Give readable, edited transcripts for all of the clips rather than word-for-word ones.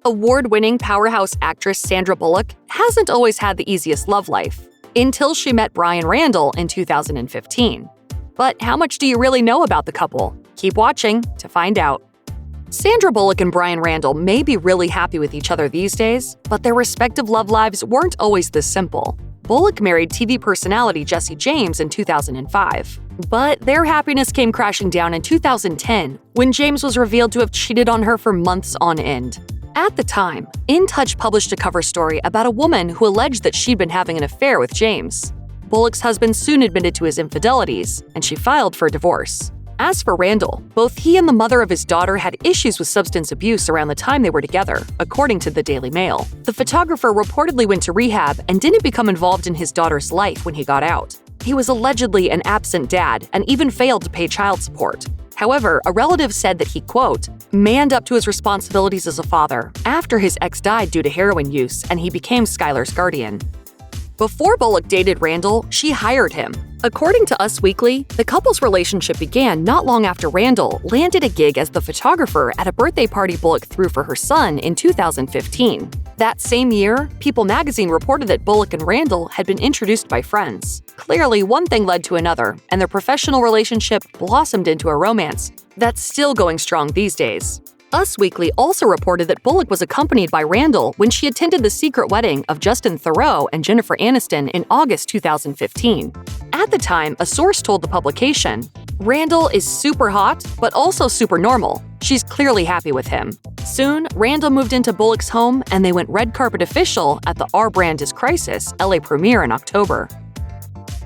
Award-winning powerhouse actress Sandra Bullock hasn't always had the easiest love life, until she met Bryan Randall in 2015. But how much do you really know about the couple? Keep watching to find out. Sandra Bullock and Bryan Randall may be really happy with each other these days, but their respective love lives weren't always this simple. Bullock married TV personality Jesse James in 2005. But their happiness came crashing down in 2010 when James was revealed to have cheated on her for months on end. At the time, In Touch published a cover story about a woman who alleged that she'd been having an affair with James. Bullock's husband soon admitted to his infidelities, and she filed for divorce. As for Randall, both he and the mother of his daughter had issues with substance abuse around the time they were together, according to the Daily Mail. The photographer reportedly went to rehab and didn't become involved in his daughter's life when he got out. He was allegedly an absent dad and even failed to pay child support. However, a relative said that he, quote, manned up to his responsibilities as a father after his ex died due to heroin use and he became Skylar's guardian. Before Bullock dated Randall, she hired him. According to Us Weekly, the couple's relationship began not long after Randall landed a gig as the photographer at a birthday party Bullock threw for her son in 2015. That same year, People magazine reported that Bullock and Randall had been introduced by friends. Clearly, one thing led to another, and their professional relationship blossomed into a romance that's still going strong these days. Us Weekly also reported that Bullock was accompanied by Randall when she attended the secret wedding of Justin Theroux and Jennifer Aniston in August 2015. At the time, a source told the publication, Randall is super hot, but also super normal. She's clearly happy with him. Soon, Randall moved into Bullock's home and they went red carpet official at the Our Brand is Crisis LA premiere in October.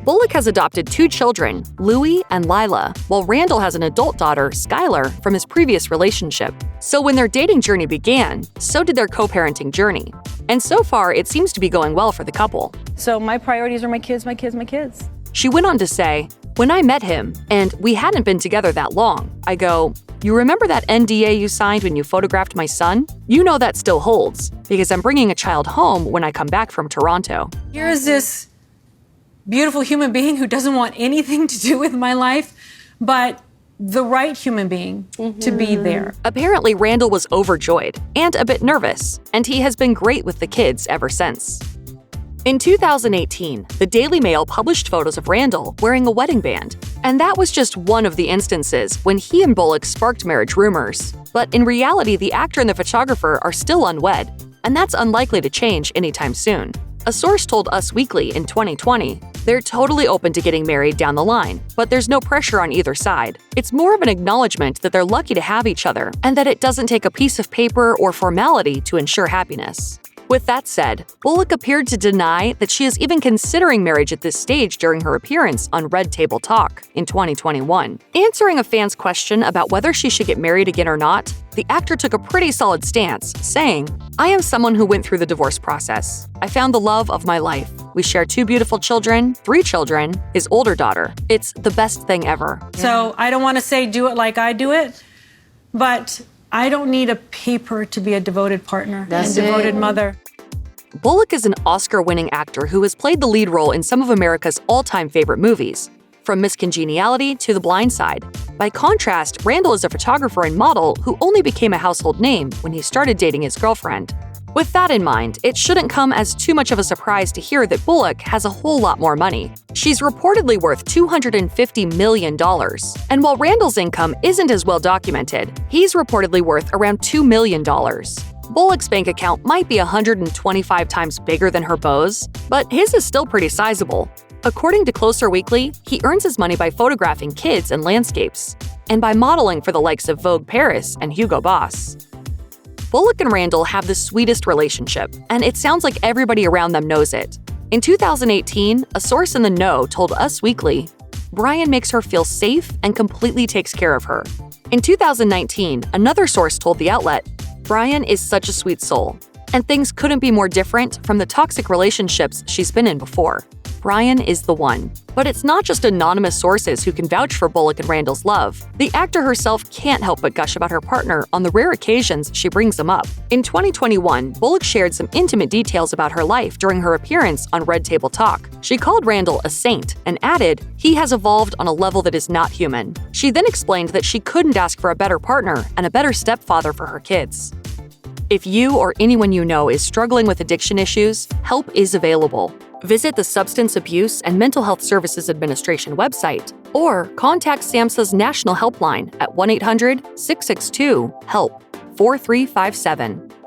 Bullock has adopted 2 children, Louie and Lila, while Randall has an adult daughter, Skylar, from his previous relationship. So when their dating journey began, so did their co-parenting journey. And so far, it seems to be going well for the couple. So my priorities are my kids, my kids, my kids. She went on to say, when I met him, and we hadn't been together that long, I go, you remember that NDA you signed when you photographed my son? You know that still holds, because I'm bringing a child home when I come back from Toronto. Here's this beautiful human being who doesn't want anything to do with my life, but the right human being to be there. Apparently, Randall was overjoyed and a bit nervous, and he has been great with the kids ever since. In 2018, the Daily Mail published photos of Randall wearing a wedding band, and that was just one of the instances when he and Bullock sparked marriage rumors. But in reality, the actor and the photographer are still unwed, and that's unlikely to change anytime soon. A source told Us Weekly in 2020, they're totally open to getting married down the line, but there's no pressure on either side. It's more of an acknowledgement that they're lucky to have each other and that it doesn't take a piece of paper or formality to ensure happiness. With that said, Bullock appeared to deny that she is even considering marriage at this stage during her appearance on Red Table Talk in 2021. Answering a fan's question about whether she should get married again or not, the actor took a pretty solid stance, saying, I am someone who went through the divorce process. I found the love of my life. We share 2 beautiful children, 3 children, his older daughter. It's the best thing ever. So I don't want to say do it like I do it, but I don't need a paper to be a devoted partner and devoted mother. Bullock is an Oscar-winning actor who has played the lead role in some of America's all-time favorite movies, from Miss Congeniality to The Blind Side. By contrast, Randall is a photographer and model who only became a household name when he started dating his girlfriend. With that in mind, it shouldn't come as too much of a surprise to hear that Bullock has a whole lot more money. She's reportedly worth $250 million. And while Randall's income isn't as well documented, he's reportedly worth around $2 million. Bullock's bank account might be 125 times bigger than her beau's, but his is still pretty sizable. According to Closer Weekly, he earns his money by photographing kids and landscapes, and by modeling for the likes of Vogue Paris and Hugo Boss. Bullock and Randall have the sweetest relationship, and it sounds like everybody around them knows it. In 2018, a source in the know told Us Weekly, Bryan makes her feel safe and completely takes care of her. In 2019, another source told the outlet, Bryan is such a sweet soul, and things couldn't be more different from the toxic relationships she's been in before. Bryan is the one. But it's not just anonymous sources who can vouch for Bullock and Randall's love. The actor herself can't help but gush about her partner on the rare occasions she brings him up. In 2021, Bullock shared some intimate details about her life during her appearance on Red Table Talk. She called Randall a saint and added, he has evolved on a level that is not human. She then explained that she couldn't ask for a better partner and a better stepfather for her kids. If you or anyone you know is struggling with addiction issues, help is available. Visit the Substance Abuse and Mental Health Services Administration website or contact SAMHSA's national helpline at 1-800-662-HELP 4357.